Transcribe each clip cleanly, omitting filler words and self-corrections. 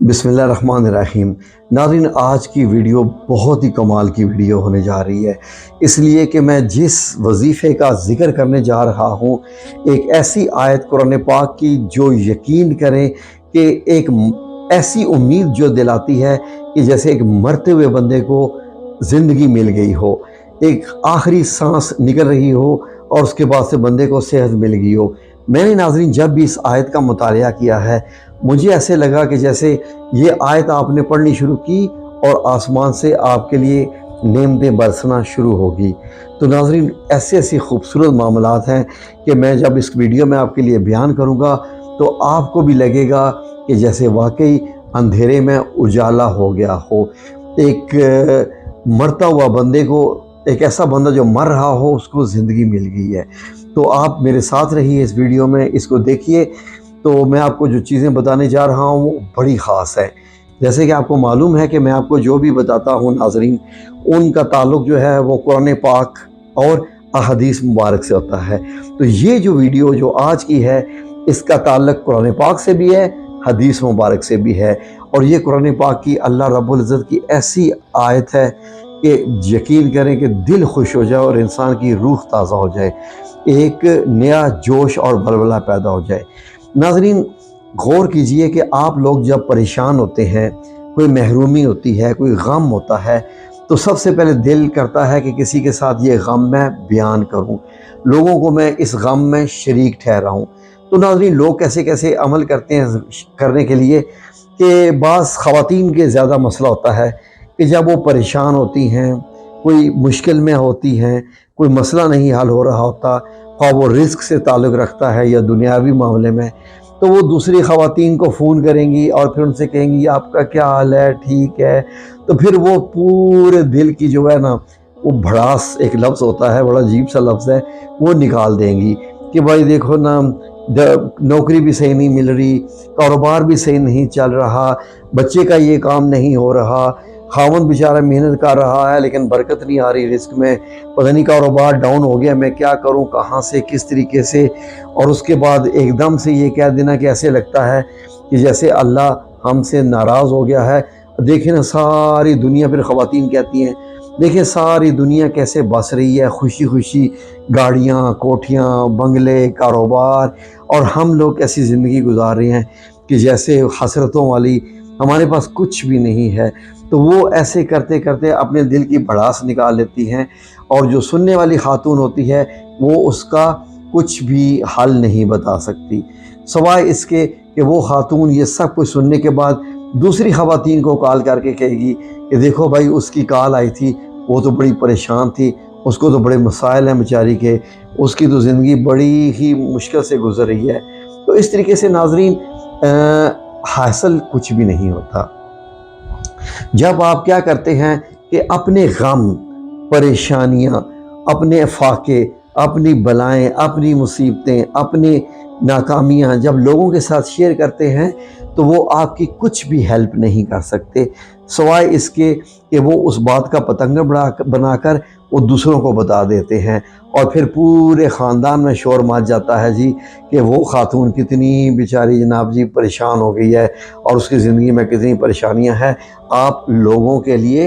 बिस्मिल्लाहिर्रहमानिर्रहीम। नाज़रीन, आज की वीडियो बहुत ही कमाल की वीडियो होने जा रही है, इसलिए कि मैं जिस वजीफ़े का ज़िक्र करने जा रहा हूँ, एक ऐसी आयत कुरान पाक की जो यकीन करें कि एक ऐसी उम्मीद जो दिलाती है कि जैसे एक मरते हुए बंदे को ज़िंदगी मिल गई हो, एक आखिरी सांस निकल रही हो और उसके बाद से बंदे को सेहत मिल गई हो। मैंने नाज़रीन जब भी इस आयत का मुतालिया किया है, मुझे ऐसे लगा कि जैसे ये आयत आपने पढ़नी शुरू की और आसमान से आपके लिए नेमतें बरसना शुरू होगी। तो नाज़रीन, ऐसे ऐसे खूबसूरत मामलात हैं कि मैं जब इस वीडियो में आपके लिए बयान करूँगा तो आपको भी लगेगा कि जैसे वाकई अंधेरे में उजाला हो गया हो। एक मरता हुआ बंदे को, एक ऐसा बंदा जो मर रहा हो, उसको ज़िंदगी मिल गई है। तो आप मेरे साथ रहिए इस वीडियो में, इसको देखिए। तो मैं आपको जो चीज़ें बताने जा रहा हूँ वो बड़ी ख़ास है। जैसे कि आपको मालूम है कि मैं आपको जो भी बताता हूँ नाज़रीन, उनका ताल्लुक़ जो है वो कुरान पाक और अहादीस मुबारक से होता है। तो ये जो वीडियो जो आज की है, इसका ताल्लुक़ कुरान पाक से भी है, हदीस मुबारक से भी है। और ये कुरान पाक की अल्लाह रब्बुल इज़्ज़त की ऐसी आयत है कि यकीन करें कि दिल खुश हो जाए और इंसान की रूह ताज़ा हो जाए, एक नया जोश और बलबला पैदा हो जाए। नाज़रीन, गौर कीजिए कि आप लोग जब परेशान होते हैं, कोई महरूमी होती है, कोई गम होता है, तो सबसे पहले दिल करता है कि किसी के साथ ये गम मैं बयान करूं, लोगों को मैं इस गम में शरीक ठहराऊं। तो नाज़रीन, लोग कैसे कैसे अमल करते हैं करने के लिए कि बाज़ ख़वातीन के ज़्यादा मसला होता है कि जब वो परेशान होती हैं, कोई मुश्किल में होती हैं, कोई मसला नहीं हल हो रहा होता, ख़्वाह वो रिज़्क़ से ताल्लुक़ रखता है या दुनियावी मामले में, तो वो दूसरी ख़वातीन को फ़ोन करेंगी और फिर उनसे कहेंगी आपका क्या हाल है, ठीक है। तो फिर वो पूरे दिल की जो है ना, वो भड़ास एक लफ्ज़ होता है, बड़ा अजीब सा लफ्ज़ है, वो निकाल देंगी कि भाई देखो ना, नौकरी भी सही नहीं मिल रही, कारोबार भी सही नहीं चल रहा, बच्चे का ये काम नहीं हो रहा, खावंद बेचारा मेहनत कर रहा है लेकिन बरकत नहीं आ रही रिस्क में, पता नहीं कारोबार डाउन हो गया, मैं क्या करूं, कहां से, किस तरीके से। और उसके बाद एकदम से ये कह देना कि ऐसे लगता है कि जैसे अल्लाह हमसे नाराज़ हो गया है। देखें ना, सारी दुनिया, फिर ख़वातीन कहती हैं देखें सारी दुनिया कैसे बस रही है, खुशी खुशी, गाड़ियाँ, कोठियाँ, बंगले, कारोबार, और हम लोग कैसी ज़िंदगी गुजार रहे हैं कि जैसे हसरतों वाली, हमारे पास कुछ भी नहीं है। तो वो ऐसे करते करते अपने दिल की भड़ास निकाल लेती हैं, और जो सुनने वाली खातून होती है वो उसका कुछ भी हल नहीं बता सकती, सवाए इसके कि वो खातून ये सब कुछ सुनने के बाद दूसरी ख़वातीन को कॉल करके कहेगी कि देखो भाई, उसकी कॉल आई थी, वो तो बड़ी परेशान थी, उसको तो बड़े मसाइल हैं बेचारी के, उसकी तो ज़िंदगी बड़ी ही मुश्किल से गुजर रही है। तो इस तरीके से नाज़रीन, हासिल कुछ भी नहीं होता। जब आप क्या करते हैं कि अपने गम, परेशानियां, अपने फाके, अपनी बलाएं, अपनी मुसीबतें, अपनी नाकामियां जब लोगों के साथ शेयर करते हैं, तो वो आपकी कुछ भी हेल्प नहीं कर सकते, सवाए इसके कि वो उस बात का पतंगा बनाकर वो दूसरों को बता देते हैं, और फिर पूरे ख़ानदान में शोर मच जाता है जी कि वो खातून कितनी बेचारी जनाब जी परेशान हो गई है और उसकी ज़िंदगी में कितनी परेशानियां हैं। आप लोगों के लिए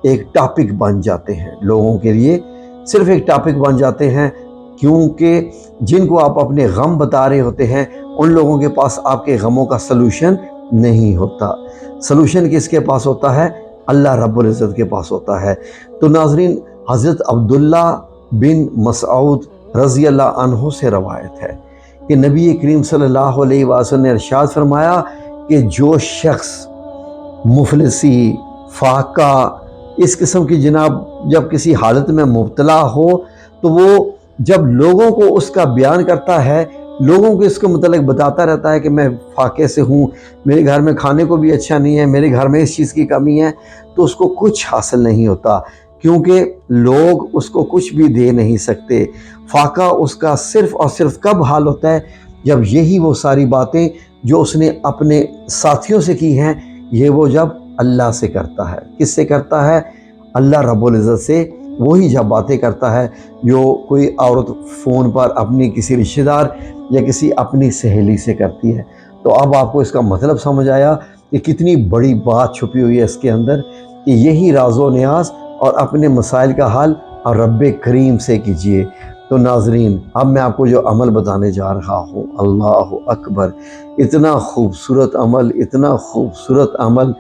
एक टॉपिक बन जाते हैं, लोगों के लिए सिर्फ एक टॉपिक बन जाते हैं, क्योंकि जिनको आप अपने गम बता रहे होते हैं, उन लोगों के पास आपके गमों का सलूशन नहीं होता। सलूशन किसके पास होता है? अल्लाह रब्बुल इज़्ज़त के पास होता है। तो नाज़रीन, हज़रत अब्दुल्ला बिन मसऊद रज़ी अल्लाह अन्हु से रवायत है कि नबी करीम सल्लल्लाहु अलैहि वसल्लम ने इरशाद फरमाया कि जो शख्स मुफलिसी, फाका, इस किस्म की जनाब जब किसी हालत में मुब्तला हो, तो वो जब लोगों को उसका बयान करता है, लोगों को इसके मुतल्लिक़ बताता रहता है कि मैं फाके से हूँ, मेरे घर में खाने को भी अच्छा नहीं है, मेरे घर में इस चीज़ की कमी है, तो उसको कुछ हासिल नहीं होता, क्योंकि लोग उसको कुछ भी दे नहीं सकते। फाका उसका सिर्फ़ और सिर्फ कब हाल होता है? जब यही वो सारी बातें जो उसने अपने साथियों से की हैं, ये वो जब अल्लाह से करता है। किससे करता है? अल्लाह रब्बुल इज़्ज़त से। वही जब बातें करता है जो कोई औरत फ़ोन पर अपनी किसी रिश्तेदार या किसी अपनी सहेली से करती है। तो अब आपको इसका मतलब समझ आया کہ کتنی بڑی بات چھپی ہوئی ہے اس کے اندر، کہ یہی راز و نیاز اور اپنے مسائل کا حل اور رب کریم سے کیجئے۔ تو ناظرین، اب میں آپ کو جو عمل بتانے جا رہا ہوں، اللہ اکبر، اتنا خوبصورت عمل، اتنا خوبصورت عمل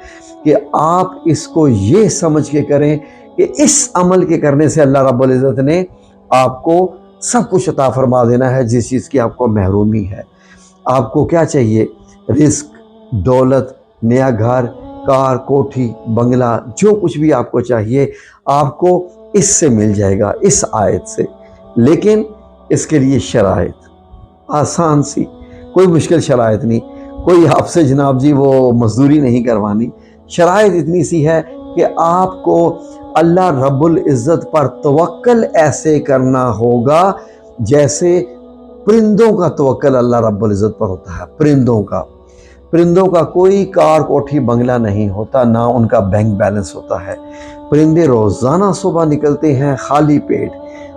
کہ آپ اس کو یہ سمجھ کے کریں کہ اس عمل کے کرنے سے اللہ رب العزت نے آپ کو سب کچھ عطا فرما دینا ہے جس چیز کی آپ کو محرومی ہے۔ آپ کو کیا چاہیے؟ رزق، دولت، نیا گھر، کار، کوٹھی، بنگلہ، جو کچھ بھی آپ کو چاہیے آپ کو اس سے مل جائے گا، اس آیت سے۔ لیکن اس کے لیے شرائط آسان سی، کوئی مشکل شرائط نہیں، کوئی آپ سے جناب جی وہ مزدوری نہیں کروانی۔ شرائط اتنی سی ہے کہ آپ کو اللہ رب العزت پر توکل ایسے کرنا ہوگا جیسے پرندوں کا توکل اللہ رب العزت پر ہوتا ہے۔ پرندوں کا کوئی کار، کوٹھی، بنگلہ نہیں ہوتا، نہ ان کا بینک بیلنس ہوتا ہے۔ پرندے روزانہ صبح نکلتے ہیں خالی پیٹ،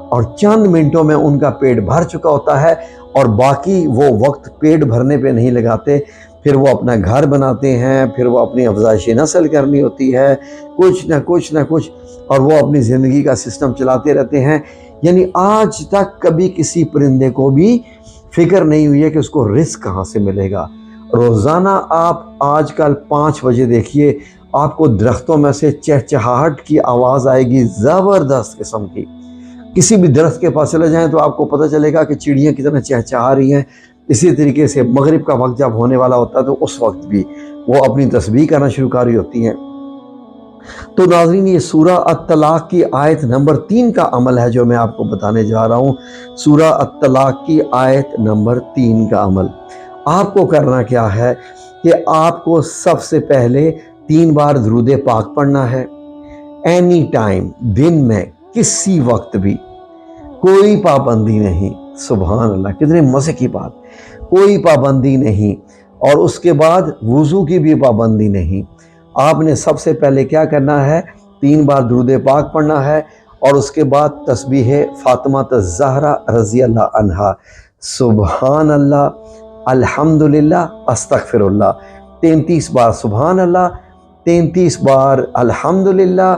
اور چند منٹوں میں ان کا پیٹ بھر چکا ہوتا ہے، اور باقی وہ وقت پیٹ بھرنے پہ نہیں لگاتے، پھر وہ اپنا گھر بناتے ہیں، پھر وہ اپنی افزائش نسل کرنی ہوتی ہے، کچھ نہ کچھ، اور وہ اپنی زندگی کا سسٹم چلاتے رہتے ہیں۔ یعنی آج تک کبھی کسی پرندے کو بھی فکر نہیں ہوئی ہے کہ اس کو رزق کہاں سے ملے گا۔ روزانہ آپ آج کل 5 بجے دیکھیے، آپ کو درختوں میں سے چہچہاہٹ کی آواز آئے گی، زبردست قسم کی۔ کسی بھی درخت کے پاس چلے جائیں تو آپ کو پتہ چلے گا کہ چڑیاں کتنا چہچہا رہی ہیں۔ اسی طریقے سے مغرب کا وقت جب ہونے والا ہوتا ہے تو اس وقت بھی وہ اپنی تسبیح کرنا شروع کر رہی ہوتی ہیں۔ تو ناظرین، یہ سورہ الطلاق کی آیت نمبر 3 کا عمل ہے جو میں آپ کو بتانے جا رہا ہوں۔ سورہ الطلاق کی آیت نمبر 3 کا عمل آپ کو کرنا کیا ہے کہ آپ کو سب سے پہلے 3 بار درود پاک پڑھنا ہے، اینی ٹائم، دن میں کسی وقت بھی، کوئی پابندی نہیں۔ سبحان اللہ، کتنے مزے کی بات، کوئی پابندی نہیں۔ اور اس کے بعد وضو کی بھی پابندی نہیں۔ آپ نے سب سے پہلے کیا کرنا ہے؟ 3 بار درود پاک پڑھنا ہے، اور اس کے بعد تسبیح فاطمہ الزہرا رضی اللہ عنہا، سبحان اللہ، الحمدللہ، استغفر اللہ، 33 بار سبحان اللہ، 33 بار الحمدللہ،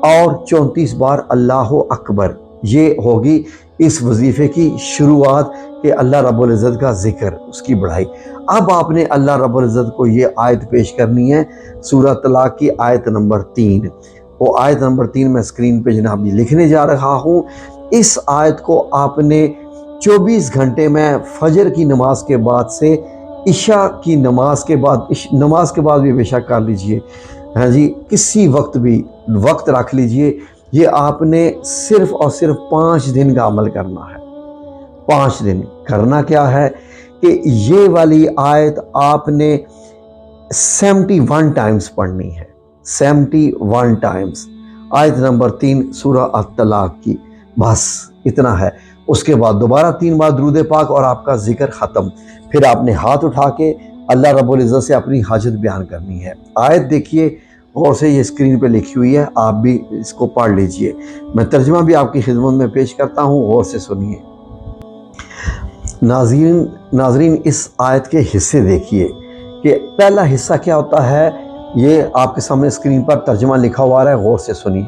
اور 34 بار اللہ اکبر۔ یہ ہوگی اس وظیفے کی شروعات کہ اللہ رب العزت کا ذکر، اس کی بڑھائی۔ اب آپ نے اللہ رب العزت کو یہ آیت پیش کرنی ہے، سورہ طلاق کی آیت نمبر 3۔ وہ آیت نمبر 3 میں اسکرین پہ جناب جی لکھنے جا رہا ہوں۔ اس آیت کو آپ نے 24 گھنٹے میں فجر کی نماز کے بعد سے عشاء کی نماز کے بعد بھی بے شک کر لیجئے، ہاں جی، کسی وقت بھی وقت رکھ لیجئے۔ یہ آپ نے صرف اور صرف 5 دن کا عمل کرنا ہے۔ 5 دن کرنا کیا ہے کہ یہ والی آیت آپ نے 71 ٹائمز پڑھنی ہے، 71 ٹائمز، آیت نمبر 3 سورہ الطلاق کی، بس اتنا ہے۔ اس کے بعد دوبارہ 3 بار درود پاک اور آپ کا ذکر ختم۔ پھر آپ نے ہاتھ اٹھا کے اللہ رب العزت سے اپنی حاجت بیان کرنی ہے۔ آیت دیکھیے غور سے، یہ اسکرین پہ لکھی ہوئی ہے، آپ بھی اس کو پڑھ لیجئے۔ میں ترجمہ بھی آپ کی خدمت میں پیش کرتا ہوں، غور سے سنیے۔ ناظرین، اس آیت کے حصے دیکھیے کہ پہلا حصہ کیا ہوتا ہے، یہ آپ کے سامنے اسکرین پر ترجمہ لکھا ہوا ہے، غور سے سنیے۔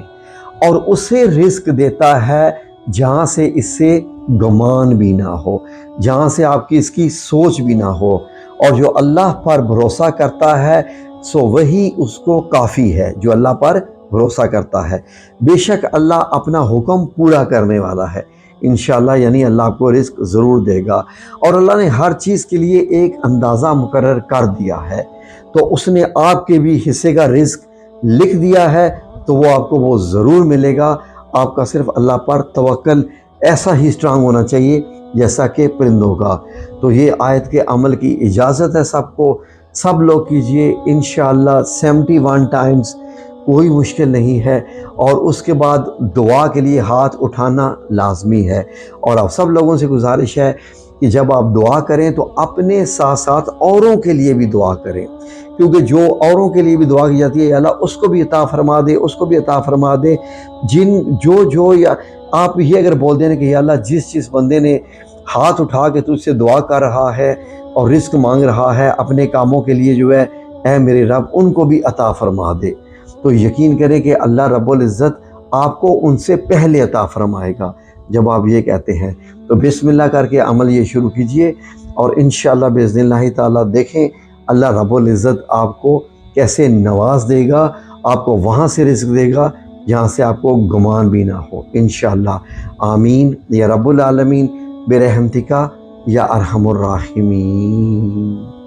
اور اسے رزق دیتا ہے جہاں سے اس سے گمان بھی نہ ہو، جہاں سے آپ کی اس کی سوچ بھی نہ ہو، اور جو اللہ پر بھروسہ کرتا ہے سو وہی اس کو کافی ہے، جو اللہ پر بھروسہ کرتا ہے۔ بے شک اللہ اپنا حکم پورا کرنے والا ہے، انشاءاللہ، یعنی اللہ آپ کو رزق ضرور دے گا۔ اور اللہ نے ہر چیز کے لیے ایک اندازہ مقرر کر دیا ہے، تو اس نے آپ کے بھی حصے کا رزق لکھ دیا ہے، تو وہ آپ کو وہ ضرور ملے گا۔ آپ کا صرف اللہ پر توکل ایسا ہی اسٹرانگ ہونا چاہیے جیسا کہ پرندوں کا۔ تو یہ آیت کے عمل کی اجازت ہے سب کو، سب لوگ کیجئے انشاءاللہ 71 ٹائمز، کوئی مشکل نہیں ہے۔ اور اس کے بعد دعا کے لیے ہاتھ اٹھانا لازمی ہے۔ اور آپ سب لوگوں سے گزارش ہے کہ جب آپ دعا کریں تو اپنے ساتھ ساتھ اوروں کے لیے بھی دعا کریں، کیونکہ جو اوروں کے لیے بھی دعا کی جاتی ہے، یا اللہ اس کو بھی عطا فرما دے، اس کو بھی عطا فرما دے۔ یا آپ یہ اگر بول دیں کہ یا اللہ، جس بندے نے ہاتھ اٹھا کے تجھ سے دعا کر رہا ہے اور رزق مانگ رہا ہے اپنے کاموں کے لیے جو ہے اے میرے رب ان کو بھی عطا فرما دے۔ تو یقین کریں کہ اللہ رب العزت آپ کو ان سے پہلے عطا فرمائے گا جب آپ یہ کہتے ہیں۔ تو بسم اللہ کر کے عمل یہ شروع کیجئے، اور انشاءاللہ باذن اللہ تعالیٰ دیکھیں اللہ رب العزت آپ کو کیسے نواز دے گا، آپ کو وہاں سے رزق دے گا جہاں سے آپ کو گمان بھی نہ ہو انشاءاللہ۔ آمین یا رب العالمین برحمتک یا ارحم الراحمین۔